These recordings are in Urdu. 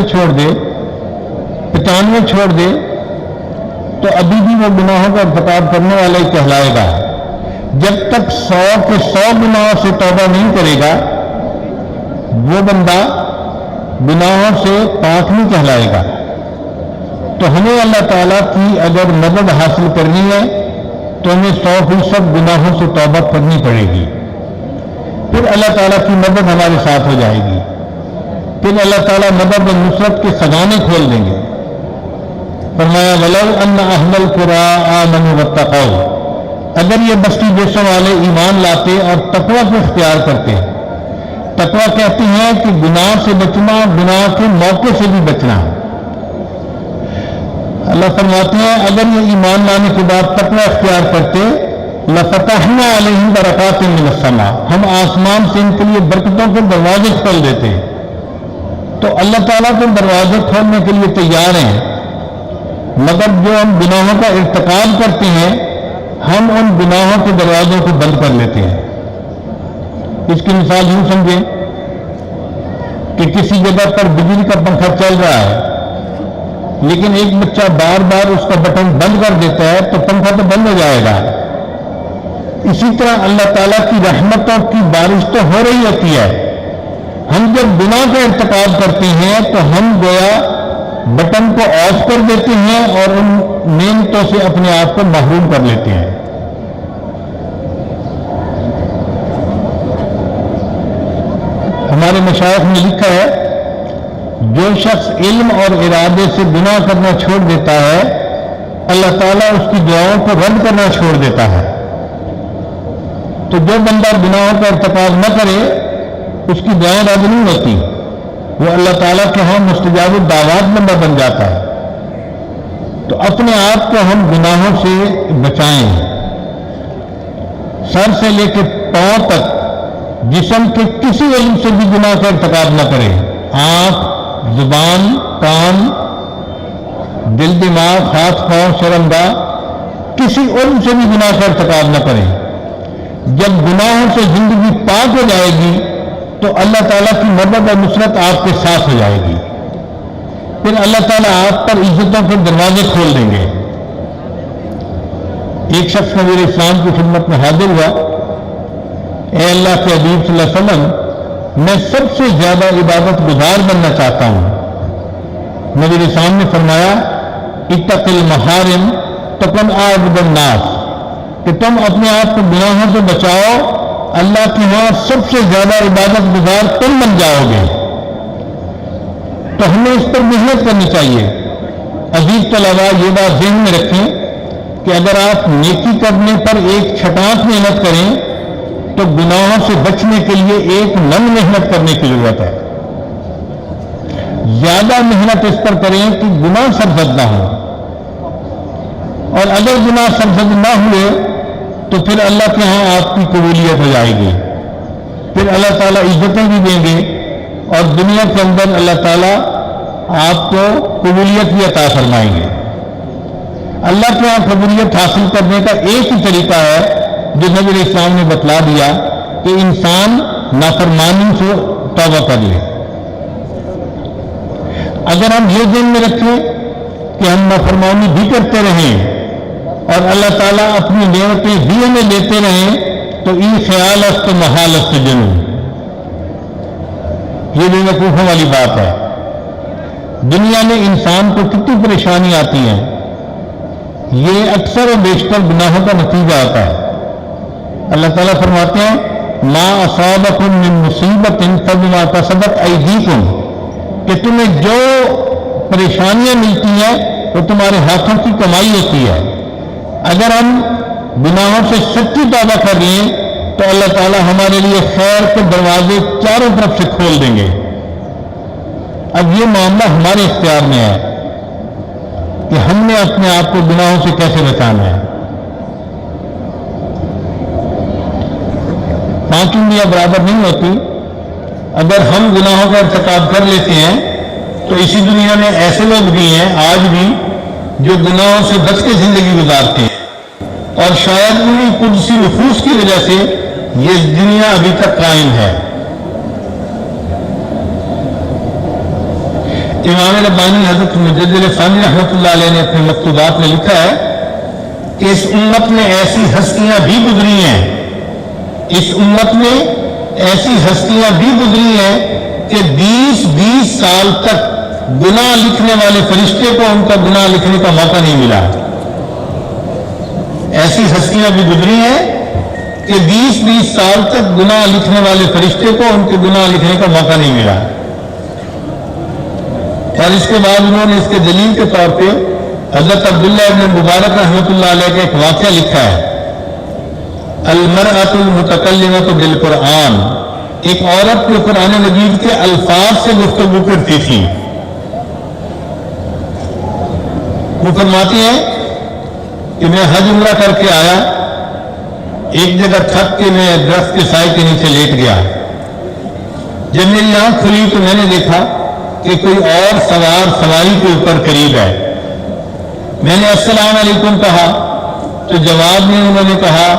چھوڑ دے 95 چھوڑ دے تو ابھی بھی وہ گناہوں کا ارتکاب کرنے والا ہی کہلائے گا. جب تک 100 کے 100 گناہوں سے توبہ نہیں کرے گا وہ بندہ گناہوں سے پاک نہیں کہلائے گا. تو ہمیں اللہ تعالیٰ کی اگر مدد حاصل کرنی ہے تو ہمیں 100% گناہوں سے توبہ کرنی پڑے گی. پھر اللہ تعالیٰ کی مدد ہمارے ساتھ ہو جائے گی. پھر اللہ تعالیٰ مدد و نصرت کے خزانے کھول دیں گے. فرمایا وَلَوْ أَنَّ أَهْلَ الْقُرَىٰ آمَنُوا وَاتَّقَوْا، اگر یہ بستی دیسوں والے ایمان لاتے اور تقویٰ کو اختیار کرتے. تقویٰ کہتے ہیں کہ گناہ سے بچنا، گناہ کے موقع سے بھی بچنا. اللہ فرماتے ہیں اگر یہ ایمان لانے کے بعد تقویٰ اختیار کرتے لَفَتَحْنَا عَلَيْهِمْ بَرَكَاتٍ مِّنَ السَّمَاءِ، ہم آسمان سے ان کے لیے برکتوں کے دروازے کھول دیتے. تو اللہ تعالیٰ کے دروازے کھولنے کے لیے تیار ہیں، مگر جو ہم گناہوں کا ارتکاب کرتے ہیں ہم ان گناہوں کے دروازوں کو بند کر لیتے ہیں. اس کی مثال یوں سمجھیں کہ کسی جگہ پر بجلی کا پنکھا چل رہا ہے لیکن ایک بچہ بار بار اس کا بٹن بند کر دیتا ہے تو پنکھا تو بند ہو جائے گا. اسی طرح اللہ تعالیٰ کی رحمتوں کی بارش تو ہو رہی ہوتی ہے، ہم جب گناہ کا ارتکاب کرتے ہیں تو ہم گویا بٹن کو آف کر دیتے ہیں اور ان نعمتوں سے اپنے آپ کو محروم کر لیتے ہیں. ہمارے مشائخ نے لکھا ہے جو شخص علم اور ارادے سے گناہ کرنا چھوڑ دیتا ہے اللہ تعالیٰ اس کی دعاؤں کو رد کرنا چھوڑ دیتا ہے. تو جو بندہ گناہوں کا ارتکاب نہ کرے اس کی دعائیں رد نہیں ہوتی، وہ اللہ تعالیٰ کے ہاں مستجاب الدعوات بندہ بن جاتا ہے. تو اپنے آپ کو ہم گناہوں سے بچائیں، سر سے لے کے پاؤں تک جسم کے کسی علم سے بھی گناہ کا ارتکاب نہ کریں. آنکھ، زبان، کان، دل، دماغ، ہاتھ، پاؤں، شرمگاہ، کسی علم سے بھی گناہ کا ارتکاب نہ کریں. جب گناہوں سے زندگی پاک ہو جائے گی تو اللہ تعالیٰ کی مدد اور نصرت آپ کے ساتھ ہو جائے گی. پھر اللہ تعالیٰ آپ پر عزتوں کے دروازے کھول دیں گے. ایک شخص نبی اسلام کی خدمت میں حاضر ہوا، اے اللہ کے حبیب صلی اللہ علیہ وسلم میں سب سے زیادہ عبادت گزار بننا چاہتا ہوں. نبی اسلام نے فرمایا اتق المحارم تکن اعبد الناس، کہ تم اپنے آپ کو گناہوں سے بچاؤ، اللہ کے ہاں سب سے زیادہ عبادت گزار تم بن جاؤ گے. تو ہمیں اس پر محنت کرنی چاہیے. عزیز طلباء یہ بات ذہن میں رکھیں کہ اگر آپ نیکی کرنے پر ایک چھٹانک محنت کریں تو گناہوں سے بچنے کے لیے ایک نم محنت کرنے کی ضرورت ہے. زیادہ محنت اس پر کریں کہ گناہ سرزد نہ ہو، اور اگر گناہ سرزد نہ ہوئے تو پھر اللہ کے ہاں آپ کی قبولیت ہو جائے گی. پھر اللہ تعالیٰ عزتیں بھی دیں گے اور دنیا کے اندر اللہ تعالیٰ آپ کو قبولیت بھی عطا فرمائیں گے. اللہ کے ہاں قبولیت حاصل کرنے کا ایک ہی طریقہ ہے جو نبی علیہ السلام نے بتلا دیا کہ انسان نافرمانی سے توبہ کر لے. اگر ہم یہ ذہن میں رکھیں کہ ہم نافرمانی بھی کرتے رہیں اور اللہ تعالیٰ اپنی نعمتیں بھی ہمیں دیتے رہیں تو این خیال است محال است جنون، یہ بے وقوفوں والی بات ہے. دنیا میں انسان کو کتنی پریشانی آتی ہیں، یہ اکثر و بیشتر گناہوں کا نتیجہ آتا ہے. اللہ تعالیٰ فرماتے ہیں ما اصابکم من مصیبت فبما کسبت ایدیکم، کہ تمہیں جو پریشانیاں ملتی ہیں وہ تمہارے ہاتھوں کی کمائی ہوتی ہے. اگر ہم گناہوں سے سچی توبہ کر لیں تو اللہ تعالیٰ ہمارے لیے خیر کے دروازے چاروں طرف سے کھول دیں گے. اب یہ معاملہ ہمارے اختیار میں ہے کہ ہم نے اپنے آپ کو گناہوں سے کیسے بچانا ہے. 5 انگلیاں برابر نہیں ہوتی. اگر ہم گناہوں کا ارتکاب کر لیتے ہیں تو اسی دنیا میں ایسے لوگ بھی ہیں آج بھی جو گناہوں سے بچ کے زندگی گزارتے ہیں، اور شاید انہیں قدسی نفوس کی وجہ سے یہ دنیا ابھی تک قائم ہے. امام ربانی حضرت مجدد ثانی رحمۃ اللہ علیہ نے اپنے مکتوبات میں لکھا ہے کہ اس امت میں ایسی ہستیاں بھی گزری ہیں، اس امت میں ایسی ہستیاں بھی گزری ہیں کہ 20 سال تک گناہ لکھنے والے فرشتے کو ان کا گناہ لکھنے کا موقع نہیں ملا۔ ایسی ہستیاں بھی گزری ہیں کہ 20 سال تک گناہ لکھنے والے فرشتے کو ان کے گناہ لکھنے کا موقع نہیں ملا۔ اور اس کے بعد انہوں نے اس کے دلیل کے طور پہ حضرت عبداللہ ابن مبارک رحمۃ اللہ علیہ کا ایک واقعہ لکھا ہے، المرأۃ المتکلمۃ بالقرآن، ایک عورت جو قرآن مجید کے الفاظ سے گفتگو کرتی تھی۔ وہ فرماتی ہے کہ میں حج عمرہ کر کے آیا، ایک جگہ تھک کے میں درخت کے سائے کے نیچے لیٹ گیا۔ جب میری آنکھ کھلی تو میں نے دیکھا کہ کوئی اور سوار سواری کے اوپر قریب ہے۔ میں نے السلام علیکم کہا تو جواب میں انہوں نے کہا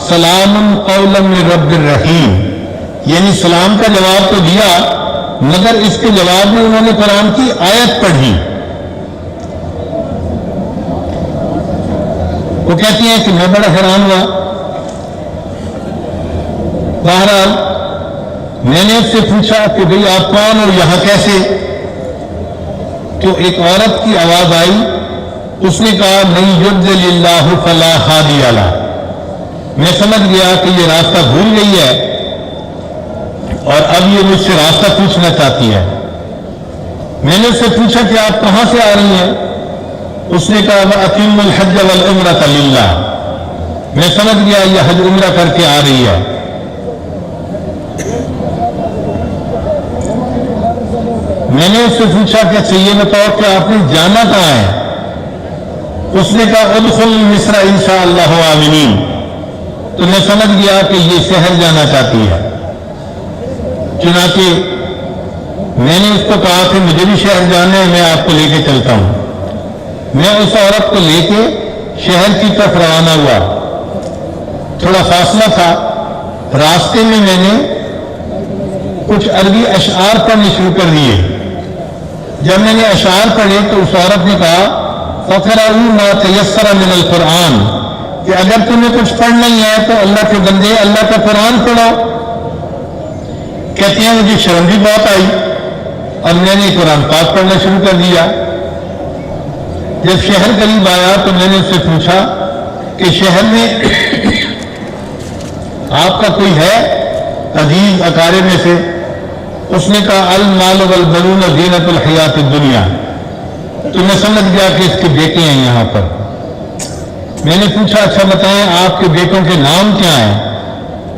سلام قولا من رب الرحیم، یعنی سلام کا جواب تو دیا مگر اس کے جواب میں انہوں نے قرآن کی آیت پڑھی۔ وہ کہتی ہیں کہ میں بڑا حیران ہوا۔ بہرحال میں نے اس سے پوچھا کہ بھئی آپ کون اور یہاں کیسے؟ تو ایک عورت کی آواز آئی، اس نے کہا من یضلل اللہ فلا ہادی لہ۔ میں سمجھ گیا کہ یہ راستہ بھول گئی ہے اور اب یہ مجھ سے راستہ پوچھنا چاہتی ہے۔ میں نے اس سے پوچھا کہ آپ کہاں سے آ رہی ہیں؟ اس نے کہا وَأَتِمُّ الْحَجَّ وَالْعُمْرَةَ لِلَّهِ۔ میں سمجھ گیا یہ حج عمرہ کر کے آ رہی ہے۔ میں نے اس سے پوچھا کہ اچھا یہ بتاؤ کہ آپ نے جانا کہاں ہے؟ اس نے کہا ادخل مصر انشاءاللہ آمنین۔ تو میں سمجھ گیا کہ یہ شہر جانا چاہتی ہے۔ چنانچہ میں نے اس کو کہا کہ مجھے بھی شہر جانا ہے، میں آپ کو لے کے چلتا ہوں۔ میں اس عورت کو لے کے شہر کی طرف روانہ ہوا۔ تھوڑا فاصلہ تھا، راستے میں میں نے کچھ عربی اشعار پڑھنے شروع کر دیے۔ جب میں نے اشعار پڑھے تو اس عورت نے کہا فَقْرَؤُوا مَا تَيَسَّرَ مِنَ الْقُرْآنِ، کہ اگر تمہیں کچھ پڑھنا ہی ہے تو اللہ کے بندے اللہ کا قرآن پڑھو۔ کہتے ہیں مجھے شرم بھی بہت آئی اور میں نے قرآن پاک پڑھنا شروع کر دیا۔ جب شہر قریب آیا تو میں نے اس سے پوچھا کہ شہر میں آپ کا کوئی ہے عزیز اقارب میں سے؟ اس نے کہا المال والبنون زینت الحیات الدنیا۔ تو میں سمجھ گیا کہ اس کے بیٹے ہیں یہاں پر۔ میں نے پوچھا اچھا بتائیں آپ کے بیٹوں کے نام کیا ہیں؟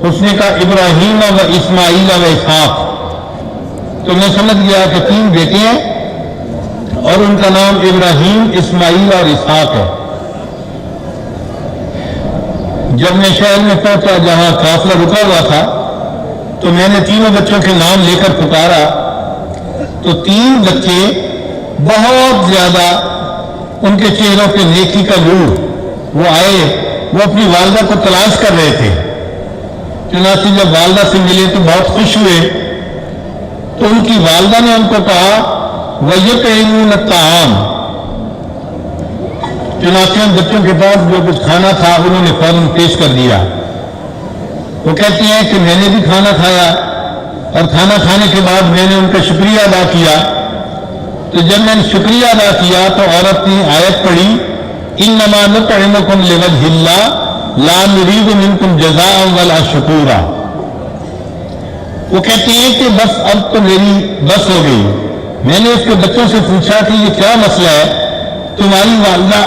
اس نے کہا ابراہیم و اسماعیل و اسحاق۔ تو میں سمجھ گیا کہ 3 بیٹے ہیں اور ان کا نام ابراہیم، اسماعیل اور اسحاق ہے۔ جب میں شہر میں پہنچا جہاں قافلہ رکا ہوا تھا تو میں نے تینوں بچوں کے نام لے کر پکارا تو 3 بچے بہت زیادہ ان کے چہروں پہ نیکی کا نور، وہ آئے، وہ اپنی والدہ کو تلاش کر رہے تھے۔ چنانچہ جب والدہ سے ملے تو بہت خوش ہوئے تو ان کی والدہ نے ان کو کہا وَيُطْعِمُونَ الطَّعَامَ۔ چنانچہ ان بچوں کے پاس جو کچھ کھانا تھا انہوں نے فوراً پیش کر دیا۔ وہ کہتی ہیں کہ میں نے بھی کھانا کھایا اور کھانا کھانے کے بعد میں نے ان کا شکریہ ادا کیا۔ تو جب میں نے شکریہ ادا کیا تو عورت نے آیت پڑھی انما نطعمکم لوجہ اللہ لا نرید منکم جزاء ولا شکورا۔ وہ کہتی ہیں کہ بس اب تو میری بس ہو گئی۔ میں نے اس کے بچوں سے پوچھا کہ یہ کیا مسئلہ ہے؟ تمہاری والدہ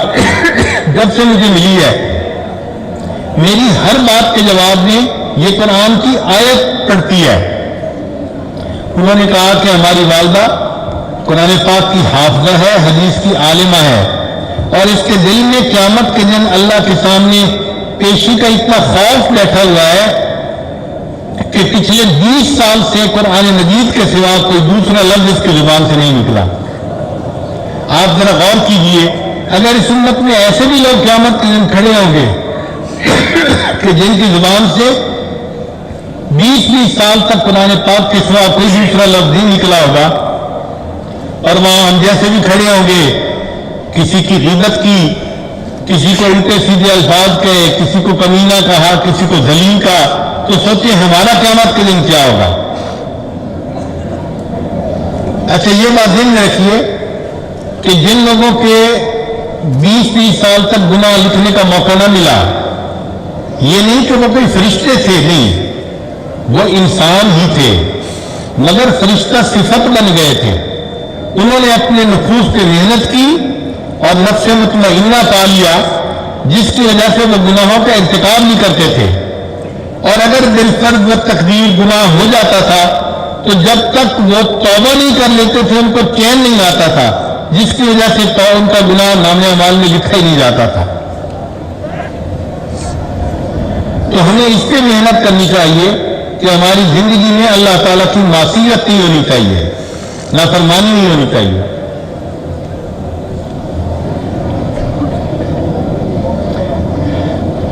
جب سے مجھے ملی ہے میری ہر بات کے جواب میں یہ قرآن کی آیت پڑھتی ہے۔ انہوں نے کہا کہ ہماری والدہ قرآن پاک کی حافظہ ہے، حدیث کی عالمہ ہے اور اس کے دل میں قیامت کے دن اللہ کے سامنے پیشی کا اتنا خوف بیٹھا ہوا ہے کہ پچھلے 20 سال سے قرآن مجید کے سوا کوئی دوسرا لفظ اس کی زبان سے نہیں نکلا۔ آپ ذرا غور کیجئے، اگر اس امت میں ایسے بھی لوگ قیامت کے دن کھڑے ہوں گے کہ جن کی زبان سے 20 سال تک قرآن پاک کے سوا کوئی دوسرا لفظ نہیں نکلا ہوگا اور وہاں ہم جیسے بھی کھڑے ہوں گے، کسی کی غیبت کی، کسی کو الٹے سیدھے الفاظ کہے، کسی کو کمینہ کہا، کسی کو ذلیل کہا، تو سوچیں ہمارا قیامت کے دن کیا ہوگا۔ اچھا یہ بات ذہن میں رکھیے کہ جن لوگوں کے 20-30 سال تک گناہ لکھنے کا موقع نہ ملا، یہ نہیں کہ وہ کوئی فرشتے تھے، نہیں، وہ انسان ہی تھے، مگر فرشتہ صفت بن گئے تھے۔ انہوں نے اپنے نفوس پہ محنت کی اور نفس مطمئنہ پا لیا، جس کی وجہ سے وہ گناہوں کا ارتکاب نہیں کرتے تھے۔ اور اگر بالفرض و تقدیر گناہ ہو جاتا تھا تو جب تک وہ توبہ نہیں کر لیتے تھے ان کو چین نہیں آتا تھا، جس کی وجہ سے ان کا گناہ نامہ اعمال میں لکھا ہی نہیں جاتا تھا۔ تو ہمیں اس پہ محنت کرنی چاہیے کہ ہماری زندگی میں اللہ تعالیٰ کی معصیت نہیں ہونی چاہیے، نافرمانی نہیں ہونی چاہیے۔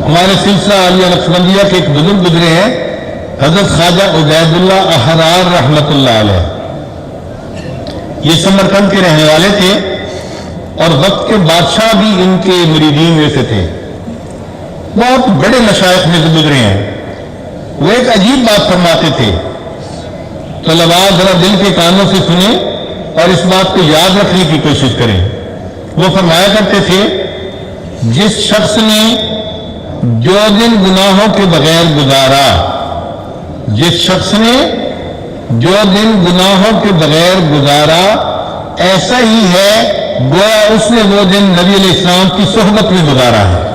ہمارے سلسلہ عالیہ نقشبندیہ کے ایک بزرگ گزرے ہیں، حضرت خواجہ عبید اللہ احرار رحمۃ اللہ علیہ۔ یہ سمرقند کے رہنے والے تھے اور وقت کے بادشاہ بھی ان کے مریدین میں سے تھے، بہت بڑے مشائخ میں سے گزرے ہیں۔ وہ ایک عجیب بات فرماتے تھے، طلباء ذرا دل کے کانوں سے سنیں اور اس بات کو یاد رکھنے کی کوشش کریں۔ وہ فرمایا کرتے تھے، جس شخص نے جو دن گناہوں کے بغیر گزارا، جس شخص نے جو دن گناہوں کے بغیر گزارا، ایسا ہی ہے گویا اس نے وہ دن نبی علیہ السلام کی صحبت میں گزارا ہے۔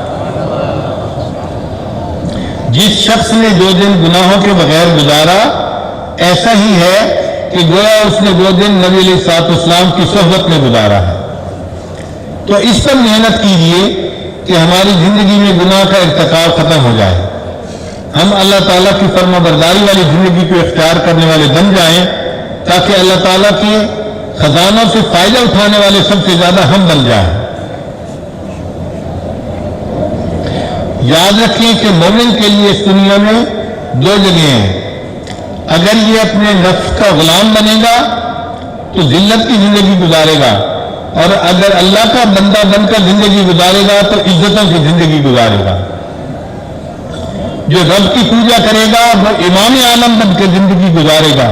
جس شخص نے جو دن گناہوں کے بغیر گزارا، ایسا ہی ہے کہ گویا اس نے وہ دن نبی علیہ السلام کی صحبت میں گزارا ہے۔ تو اس پر محنت کیجیے کہ ہماری زندگی میں گناہ کا ارتکاب ختم ہو جائے، ہم اللہ تعالیٰ کی فرما برداری والی زندگی کو اختیار کرنے والے بن جائیں، تاکہ اللہ تعالیٰ کے خزانوں سے فائدہ اٹھانے والے سب سے زیادہ ہم بن جائیں۔ یاد رکھیں کہ مومن کے لیے اس دنیا میں دو جگہیں ہیں، اگر یہ اپنے نفس کا غلام بنے گا تو ذلت کی زندگی گزارے گا، اور اگر اللہ کا بندہ بن کر زندگی گزارے گا تو عزتوں کی زندگی گزارے گا۔ جو رب کی پوجا کرے گا وہ امام عالم بن کر زندگی گزارے گا،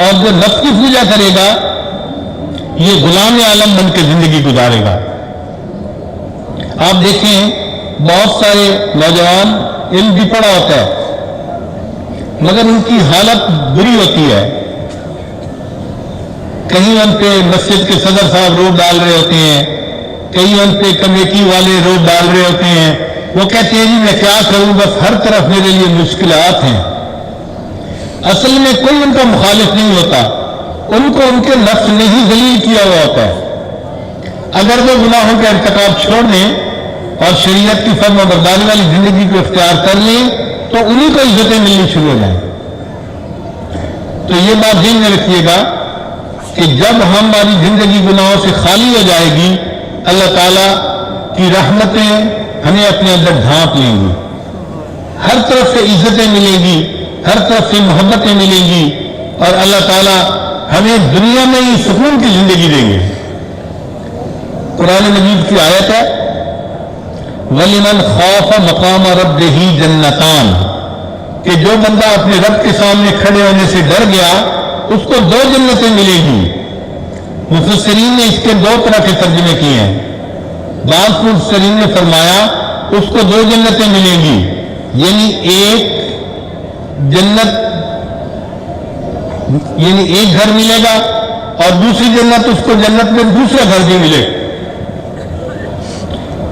اور جو نفس کی پوجا کرے گا یہ غلام عالم بن کے زندگی گزارے گا۔ آپ دیکھیں بہت سارے نوجوان علم بھی پڑھا ہوتا ہے مگر ان کی حالت بری ہوتی ہے، کہیں ان پہ مسجد کے صدر صاحب روڈ ڈال رہے ہوتے ہیں، کہیں ان پہ کمیٹی والے روڈ ڈال رہے ہوتے ہیں، وہ کہتے ہیں جی میں کیا کروں، بس ہر طرف میرے لیے مشکلات ہیں۔ اصل میں کوئی ان کا مخالف نہیں ہوتا، ان کو ان کے نفس نے ہی ذلیل کیا ہوا ہوتا ہے۔ اگر وہ گناہوں کا ارتکاب چھوڑ دیں اور شریعت کی فرما برداری والی زندگی کو اختیار کر لیں تو انہیں کو عزتیں ملنی شروع ہو جائیں۔ تو یہ بات ذہن میں رکھیے گا کہ جب ہماری زندگی گناہوں سے خالی ہو جائے گی، اللہ تعالیٰ کی رحمتیں ہمیں اپنے اندر ڈھانپ لیں گی، ہر طرف سے عزتیں ملیں گی، ہر طرف سے محبتیں ملیں گی، اور اللہ تعالیٰ ہمیں دنیا میں ہی سکون کی زندگی دیں گے۔ قرآن مجید کی آیت ہے، وَلِمَنْ خَافَ مَقَامَ رَبِّهِ جَنَّتَانِ، کہ جو بندہ اپنے رب کے سامنے کھڑے ہونے سے ڈر گیا اس کو دو جنتیں ملیں گی۔ مفسرین نے اس کے دو طرح کے ترجمے کیے ہیں۔ بعض مفسرین نے فرمایا اس کو دو جنتیں ملیں گی، یعنی ایک جنت یعنی ایک گھر ملے گا اور دوسری جنت اس کو جنت میں دوسرا گھر بھی ملے۔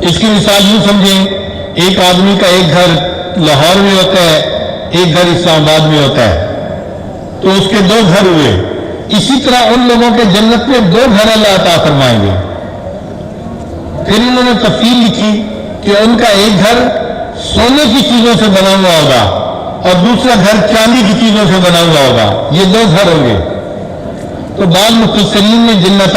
اس کی مثال یوں سمجھیں، ایک آدمی کا ایک گھر لاہور میں ہوتا ہے، ایک گھر اسلام آباد میں ہوتا ہے، تو اس کے دو گھر ہوئے۔ اسی طرح ان لوگوں کے جنت میں دو گھر اللہ عطا فرمائیں گے۔ پھر انہوں نے تفصیل لکھی کہ ان کا ایک گھر سونے کی چیزوں سے بنا ہوا ہوگا اور دوسرا گھر چاندی کی چیزوں سے بنا ہوا ہوگا، یہ دو گھر ہوں گے۔ تو بعض مفسرین نے جنتوں